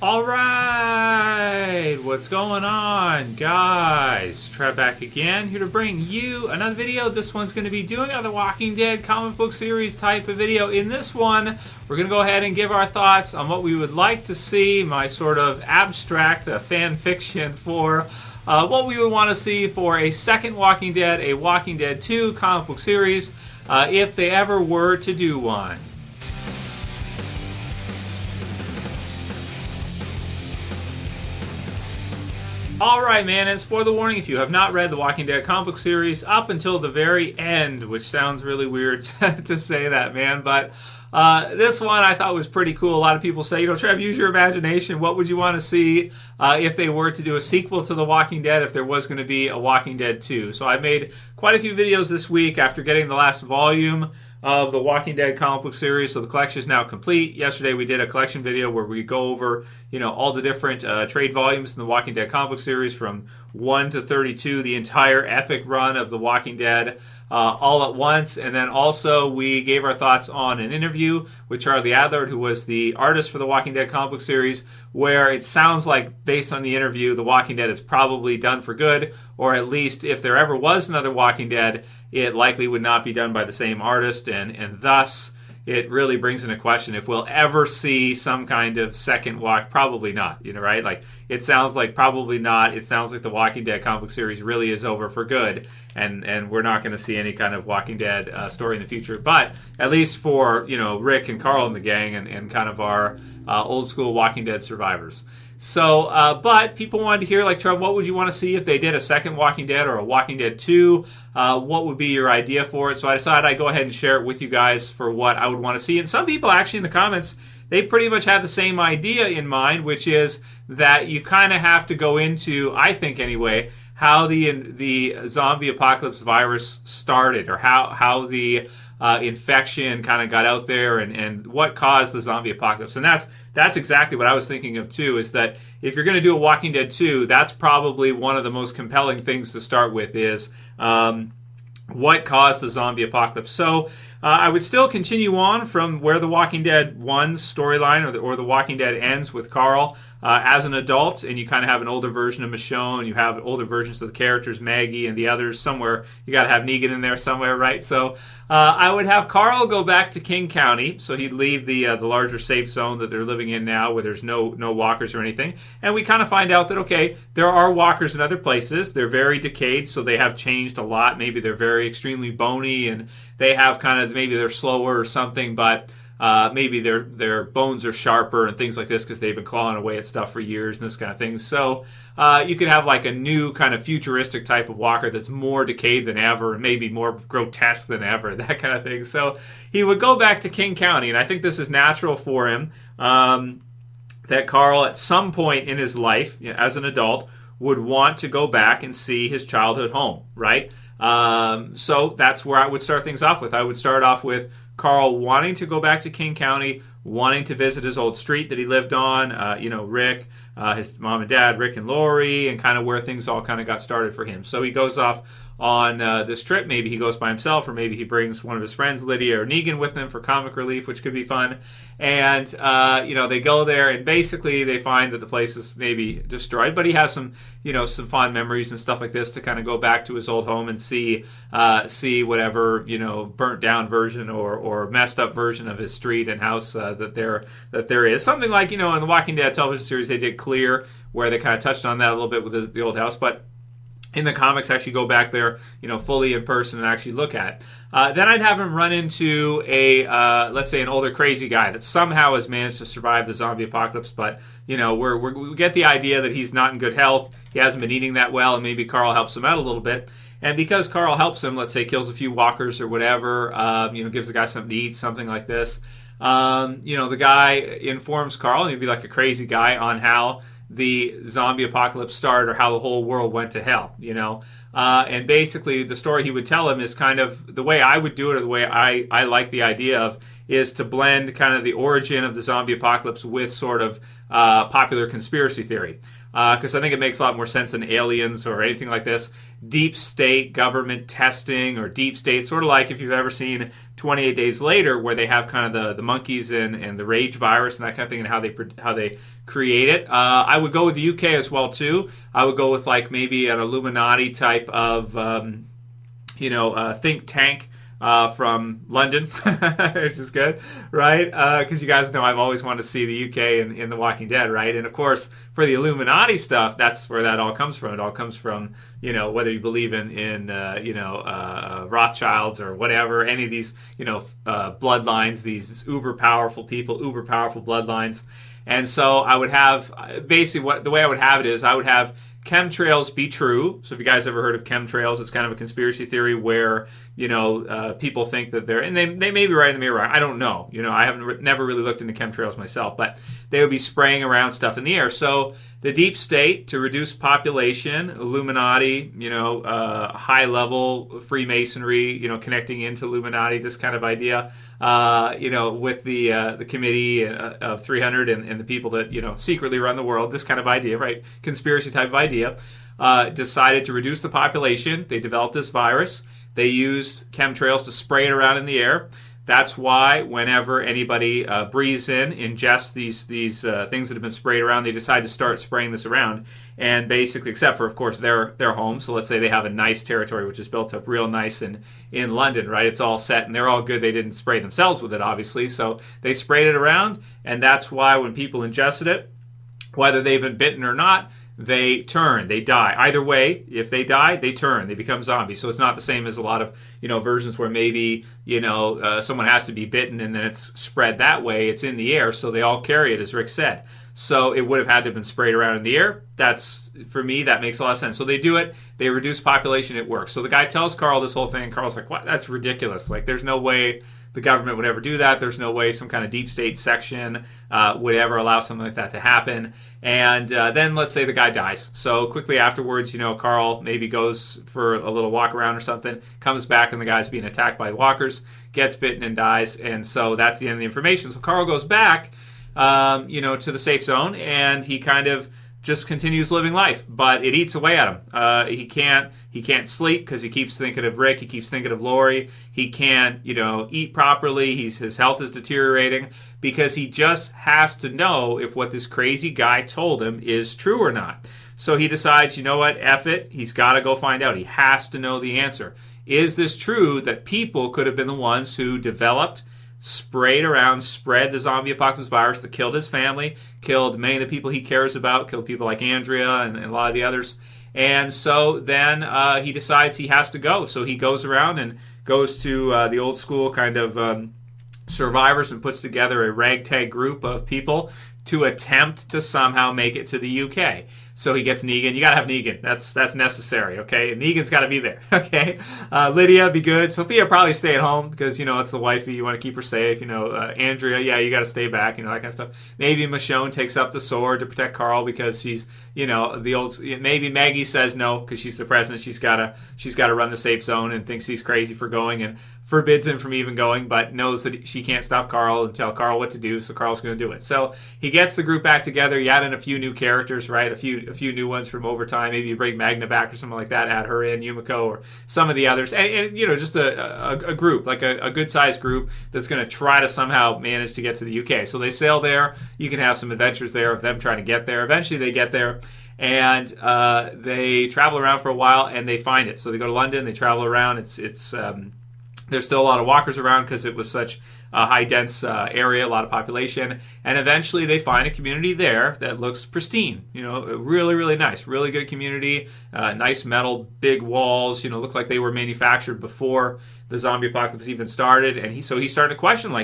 All right, what's going on, guys? Trev back again, here to bring you another video. This one's going to be doing a The Walking Dead comic book series type of video. In this one, we're going to go ahead and give our thoughts on what we would like to see, my sort of abstract fan fiction for what we would want to see for a second Walking Dead, a Walking Dead 2 comic book series, if they ever were to do one. Alright, man, and spoiler warning, if you have not read the Walking Dead comic book series up until the very end, which sounds really weird to say that, man, but this one I thought was pretty cool. A lot of people say, Trev, use your imagination. What would you want to see if they were to do a sequel to The Walking Dead, if there was going to be a Walking Dead 2? So I made quite a few videos this week after getting the last volume of the Walking Dead comic book series, so the collection is now complete. Yesterday we did a collection video where we go over, all the different trade volumes in the Walking Dead comic book series from 1 to 32, the entire epic run of the Walking Dead all at once. And then also we gave our thoughts on an interview with Charlie Adler, who was the artist for the Walking Dead comic book series, where it sounds like, based on the interview, the Walking Dead is probably done for good, or at least if there ever was another Walking Dead, it likely would not be done by the same artist, and thus it really brings into question if we'll ever see some kind of second walk. Probably not, right? Like, it sounds like probably not. It sounds like the Walking Dead comic book series really is over for good, and we're not going to see any kind of Walking Dead story in the future. But at least for, Rick and Carl and the gang and kind of our old school Walking Dead survivors. So, but people wanted to hear, like, Trev, what would you want to see if they did a second Walking Dead or a Walking Dead 2? What would be your idea for it? So I decided I'd go ahead and share it with you guys for what I would want to see. And some people actually in the comments, they pretty much have the same idea in mind, which is that you kind of have to go into, I think anyway, how the zombie apocalypse virus started, or how the infection kind of got out there, and what caused the zombie apocalypse. And that's exactly what I was thinking of too, is that if you're going to do a Walking Dead 2, that's probably one of the most compelling things to start with, is what caused the zombie apocalypse. So I would still continue on from where the Walking Dead 1's storyline or the Walking Dead ends with Carl as an adult, and you kind of have an older version of Michonne, you have older versions of the characters, Maggie and the others somewhere. You got to have Negan in there somewhere, right? So I would have Carl go back to King County, so he'd leave the larger safe zone that they're living in now, where there's no walkers or anything, and we kind of find out that, okay, there are walkers in other places. They're very decayed, so they have changed a lot. Maybe they're very extremely bony, and they have kind of, maybe they're slower or something, but maybe their bones are sharper and things like this because they've been clawing away at stuff for years and this kind of thing. So you could have like a new kind of futuristic type of walker that's more decayed than ever and maybe more grotesque than ever, that kind of thing. So he would go back to King County, and I think this is natural for him, that Carl at some point in his life, as an adult, would want to go back and see his childhood home, right? So that's where I would start things off with. I would start off with Carl wanting to go back to King County, wanting to visit his old street that he lived on, Rick, his mom and dad, Rick and Lori, and kind of where things all kind of got started for him. So he goes off on this trip. Maybe he goes by himself, or maybe he brings one of his friends, Lydia or Negan, with him for comic relief, which could be fun. And, they go there, and basically they find that the place is maybe destroyed, but he has some fond memories and stuff like this to kind of go back to his old home and see whatever, burnt down version or messed up version of his street and house that there is. Something like, in the Walking Dead television series, they did Clear, where they kind of touched on that a little bit with the old house, but in the comics, actually go back there, fully in person and actually look at. Then I'd have him run into let's say, an older crazy guy that somehow has managed to survive the zombie apocalypse, but, we get the idea that he's not in good health, he hasn't been eating that well, and maybe Carl helps him out a little bit. And because Carl helps him, let's say kills a few walkers or whatever, gives the guy something to eat, something like this, the guy informs Carl, and he'd be like a crazy guy, on how the zombie apocalypse started, or how the whole world went to hell, and basically the story he would tell him is kind of the way I would do it, or the way I like the idea of, is to blend kind of the origin of the zombie apocalypse with sort of popular conspiracy theory. Because I think it makes a lot more sense than aliens or anything like this. Deep state government testing, or deep state, sort of like if you've ever seen 28 Days Later, where they have kind of the monkeys and the rage virus and that kind of thing, and how they create it. I would go with the UK as well too. I would go with like maybe an Illuminati type of think tank from London, which is good, right? Because you guys know I've always wanted to see the UK in The Walking Dead, right? And of course, for the Illuminati stuff, that's where that all comes from. It all comes from, whether you believe in Rothschilds or whatever, any of these, bloodlines, these uber powerful people, uber powerful bloodlines. And so I would have, basically the way I would have it is I would have chemtrails be true. So if you guys ever heard of chemtrails, it's kind of a conspiracy theory where, people think that and they may be right and they may be wrong. I don't know. I haven't never really looked into chemtrails myself, but they would be spraying around stuff in the air. So the deep state to reduce population, Illuminati, high level Freemasonry, connecting into Illuminati, this kind of idea, with the committee of 300 and the people that, secretly run the world, this kind of idea, right? Conspiracy type of idea, decided to reduce the population. They developed this virus. They used chemtrails to spray it around in the air. That's why whenever anybody breathes in, ingests these things that have been sprayed around, they decide to start spraying this around. And basically, except for, of course, their home. So let's say they have a nice territory, which is built up real nice in London, right? It's all set, and they're all good. They didn't spray themselves with it, obviously. So they sprayed it around, and that's why when people ingested it, whether they've been bitten or not, they turn, they die. Either way, if they die, they turn, they become zombies. So it's not the same as a lot of, versions where maybe, someone has to be bitten and then it's spread that way. It's in the air, so they all carry it, as Rick said. So it would have had to have been sprayed around in the air. That's, for me, that makes a lot of sense. So they do it, they reduce population, it works. So the guy tells Carl this whole thing, and Carl's like, what? That's ridiculous. Like, there's no way the government would ever do that. There's no way some kind of deep state section would ever allow something like that to happen. And then let's say the guy dies. So quickly afterwards, Carl maybe goes for a little walk around or something, comes back and the guy's being attacked by walkers, gets bitten and dies. And so that's the end of the information. So Carl goes back, to the safe zone, and he kind of just continues living life, but it eats away at him. He can't sleep because he keeps thinking of Rick. He keeps thinking of Lori. He can't, eat properly. His health is deteriorating because he just has to know if what this crazy guy told him is true or not. So he decides, you know what, F it. He's got to go find out. He has to know the answer. Is this true that people could have been the ones who developed, sprayed around, spread the zombie apocalypse virus that killed his family, killed many of the people he cares about, killed people like Andrea and a lot of the others. And so then he decides he has to go. So he goes around and goes to the old school kind of survivors and puts together a ragtag group of people to attempt to somehow make it to the UK. So he gets Negan. You got to have Negan. That's necessary, okay? Negan's got to be there, okay? Lydia, be good. Sophia, probably stay at home because, it's the wifey. You want to keep her safe. Andrea, yeah, you got to stay back, that kind of stuff. Maybe Michonne takes up the sword to protect Carl because she's, the old... Maybe Maggie says no because she's the president. She's got to run the safe zone and thinks he's crazy for going and forbids him from even going, but knows that she can't stop Carl and tell Carl what to do, so Carl's going to do it. So he gets the group back together. You add in a few new characters, right? A few new ones from overtime. Maybe you bring Magna back or something like that, add her in, Yumiko, or some of the others. And just a group, like a good-sized group that's going to try to somehow manage to get to the UK. So they sail there. You can have some adventures there of them trying to get there. Eventually they get there. And they travel around for a while, and they find it. So they go to London, they travel around. There's still a lot of walkers around because it was such a high dense area, a lot of population. And eventually they find a community there that looks pristine. Really, really nice. Really good community. Nice metal, big walls. Look like they were manufactured before the zombie apocalypse even started. And he started to question,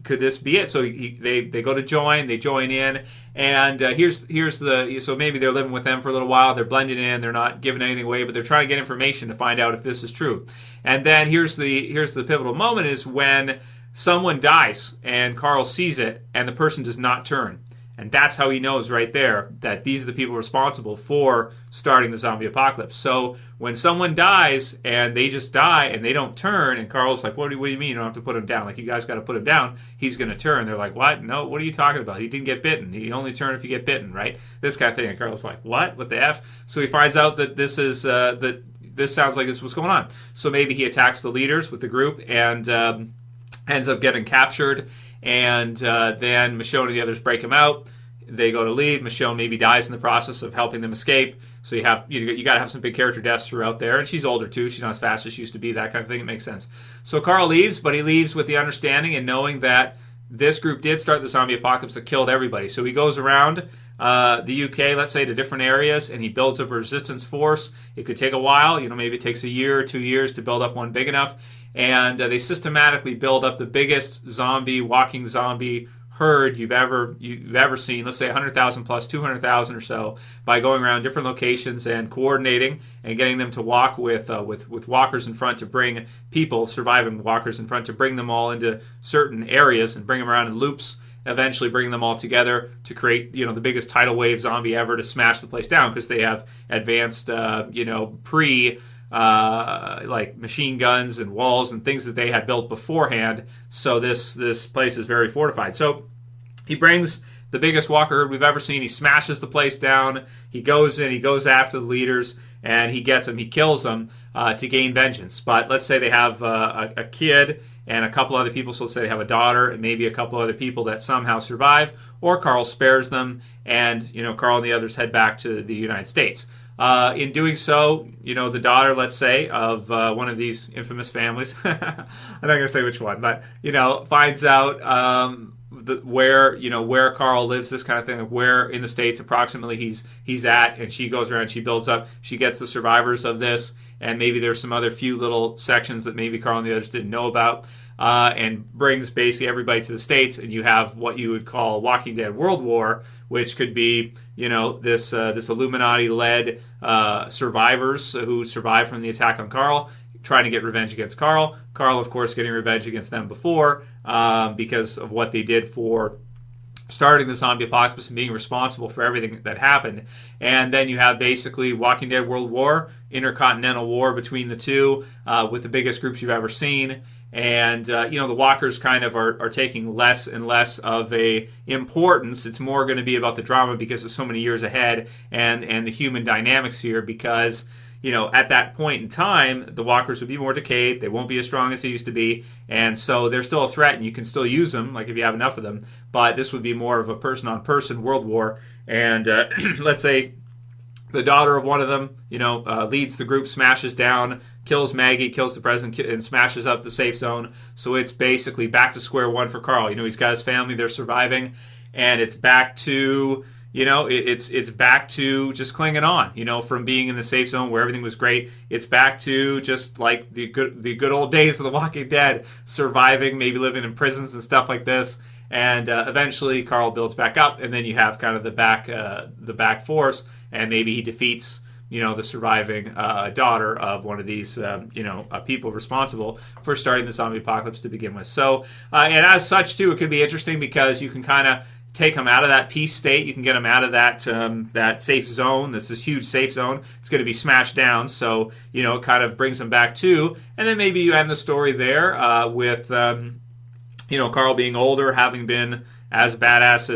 could this be it? So they go to join, they join in, and so maybe they're living with them for a little while, they're blending in, they're not giving anything away, but they're trying to get information to find out if this is true. And then here's the pivotal moment is when someone dies and Carl sees it and the person does not turn. And that's how he knows right there that these are the people responsible for starting the zombie apocalypse. So when someone dies and they just die and they don't turn, and Carl's like, what do you mean you don't have to put him down? Like, you guys got to put him down. He's going to turn. They're like, what? No, what are you talking about? He didn't get bitten. He only turn if you get bitten, right? This kind of thing. And Carl's like, what? What the F? So he finds out that this is, that this sounds like this is what's going on. So maybe he attacks the leaders with the group and ends up getting captured. And then Michonne and the others break him out. They go to leave. Michonne maybe dies in the process of helping them escape. So you got to have some big character deaths throughout there. And she's older too. She's not as fast as she used to be. That kind of thing. It makes sense. So Carl leaves, but he leaves with the understanding and knowing that this group did start the zombie apocalypse that killed everybody. So he goes around the UK, let's say, to different areas, and he builds up a resistance force. It could take a while. Maybe it takes a year or 2 years to build up one big enough. And they systematically build up the biggest walking zombie herd you've ever seen. Let's say 100,000 plus 200,000 or so, by going around different locations and coordinating and getting them to walk with walkers in front to bring people, surviving walkers in front, to bring them all into certain areas and bring them around in loops. Eventually bring them all together to create, the biggest tidal wave zombie ever to smash the place down, because they have advanced, like machine guns and walls and things that they had built beforehand. So this place is very fortified. So he brings the biggest walker herd we've ever seen. He smashes the place down. He goes in. He goes after the leaders, and he gets them. He kills them to gain vengeance. But let's say they have a kid and a couple other people. So let's say they have a daughter and maybe a couple other people that somehow survive, or Carl spares them, and Carl and the others head back to the United States. In doing so, the daughter, let's say, of one of these infamous families, I'm not going to say which one, but, finds out where Carl lives, this kind of thing, where in the States approximately he's at, and she goes around, she builds up, she gets the survivors of this, and maybe there's some other few little sections that maybe Carl and the others didn't know about, and brings basically everybody to the States, and you have what you would call Walking Dead World War, which could be, this Illuminati-led survivors who survived from the attack on Carl, trying to get revenge against Carl. Carl, of course, getting revenge against them before because of what they did for starting the zombie apocalypse and being responsible for everything that happened. And then you have basically Walking Dead World War, intercontinental war between the two, with the biggest groups you've ever seen. And, the walkers kind of are taking less and less of a importance. It's more going to be about the drama because it's so many years ahead, and the human dynamics here, because, at that point in time, the walkers would be more decayed. They won't be as strong as they used to be. And so they're still a threat, and you can still use them, like if you have enough of them. But this would be more of a person-on-person world war. And let's say the daughter of one of them, leads the group, smashes down, kills Maggie, kills the president, and smashes up the safe zone. So it's basically back to square one for Carl. He's got his family, they're surviving, and it's back to, it's back to just clinging on, from being in the safe zone where everything was great. It's back to just like the good old days of The Walking Dead, surviving, maybe living in prisons and stuff like this. And eventually Carl builds back up, and then you have kind of the back force, and maybe he defeats the surviving daughter of one of these, people responsible for starting the zombie apocalypse to begin with. So, and as such, too, it could be interesting because you can kind of take them out of that peace state. You can get them out of that safe zone. This huge safe zone. It's going to be smashed down. So, it kind of brings them back too. And then maybe you end the story there with, Carl being older, having been as badass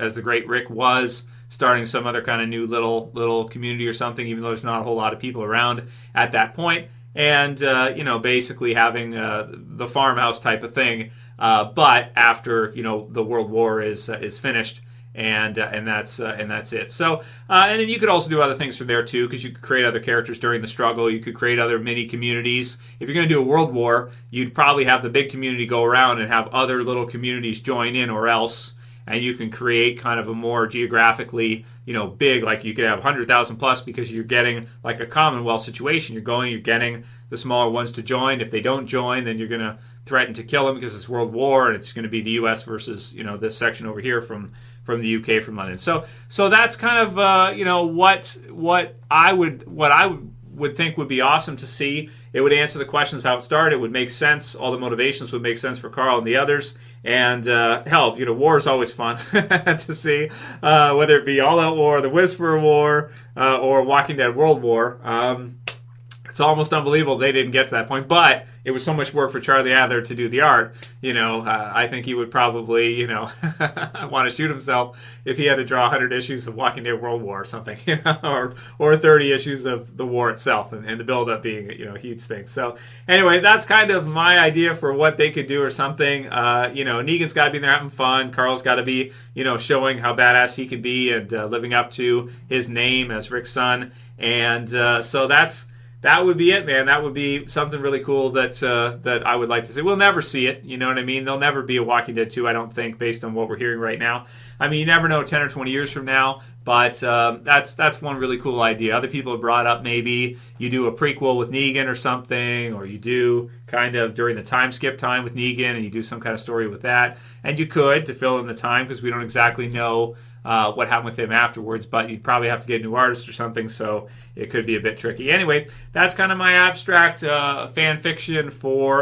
as the great Rick was, starting some other kind of new little community or something, even though there's not a whole lot of people around at that point, and basically having the farmhouse type of thing, but after the World War is finished, and that's it. So and then you could also do other things from there too, because you could create other characters during the struggle. You could create other mini communities. If you're going to do a world war, you'd probably have the big community go around and have other little communities join in, or else. And you can create kind of a more geographically, big, like you could have 100,000 plus, because you're getting like a Commonwealth situation. You're getting the smaller ones to join. If they don't join, then you're going to threaten to kill them because it's World War, and it's going to be the U.S. versus, this section over here from the UK, from London. So that's kind of, what I would think would be awesome to see. It would answer the questions of how it started. It would make sense. All the motivations would make sense for Carl and the others. And hell, war is always fun to see, whether it be All Out War, the Whisperer War, or Walking Dead World War. It's almost unbelievable they didn't get to that point, but it was so much work for Charlie Adler to do the art. I think he would probably, want to shoot himself if he had to draw 100 issues of Walking Dead World War or something, or 30 issues of the war itself, and the build-up being, a huge thing. So anyway, that's kind of my idea for what they could do or something. Negan's got to be there having fun. Carl's got to be, showing how badass he can be and living up to his name as Rick's son. And so that would be it, man. That would be something really cool that I would like to see. We'll never see it, you know what I mean? There'll never be a Walking Dead 2, I don't think, based on what we're hearing right now. I mean, you never know 10 or 20 years from now, but that's one really cool idea. Other people have brought up maybe you do a prequel with Negan or something, or you do kind of during the time skip time with Negan, and you do some kind of story with that. And you could, to fill in the time, because we don't exactly know what happened with him afterwards, but you'd probably have to get a new artist or something, so it could be a bit tricky. Anyway, that's kind of my abstract fan fiction for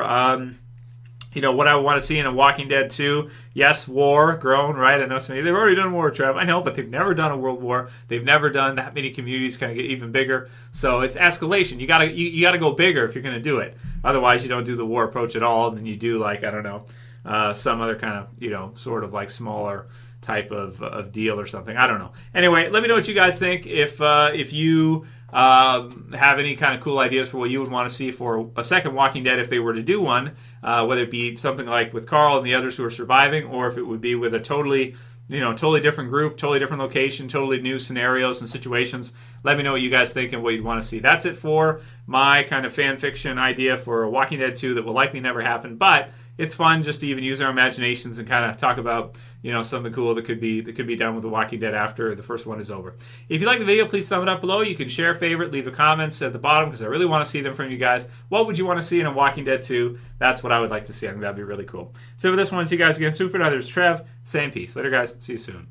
what I want to see in a Walking Dead 2. Yes, war, grown, right? I know they've already done war, Trev. I know, but they've never done a world war. They've never done that many communities kind of get even bigger. So it's escalation. You gotta go bigger if you're going to do it. Otherwise, you don't do the war approach at all, and then you do some other kind of sort of like smaller type of deal or something. I don't know. Anyway, let me know what you guys think. If you have any kind of cool ideas for what you would want to see for a second Walking Dead if they were to do one, whether it be something like with Carl and the others who are surviving, or if it would be with a totally different group, totally different location, totally new scenarios and situations. Let me know what you guys think and what you'd want to see. That's it for my kind of fan fiction idea for Walking Dead 2 that will likely never happen, but it's fun just to even use our imaginations and kind of talk about something cool that could be done with The Walking Dead after the first one is over. If you like the video, please thumb it up below. You can share, favorite, leave the comments at the bottom because I really want to see them from you guys. What would you want to see in a Walking Dead 2? That's what I would like to see. I think that'd be really cool. So for this one, see you guys again soon. For others, Trev, saying peace. Later, guys. See you soon.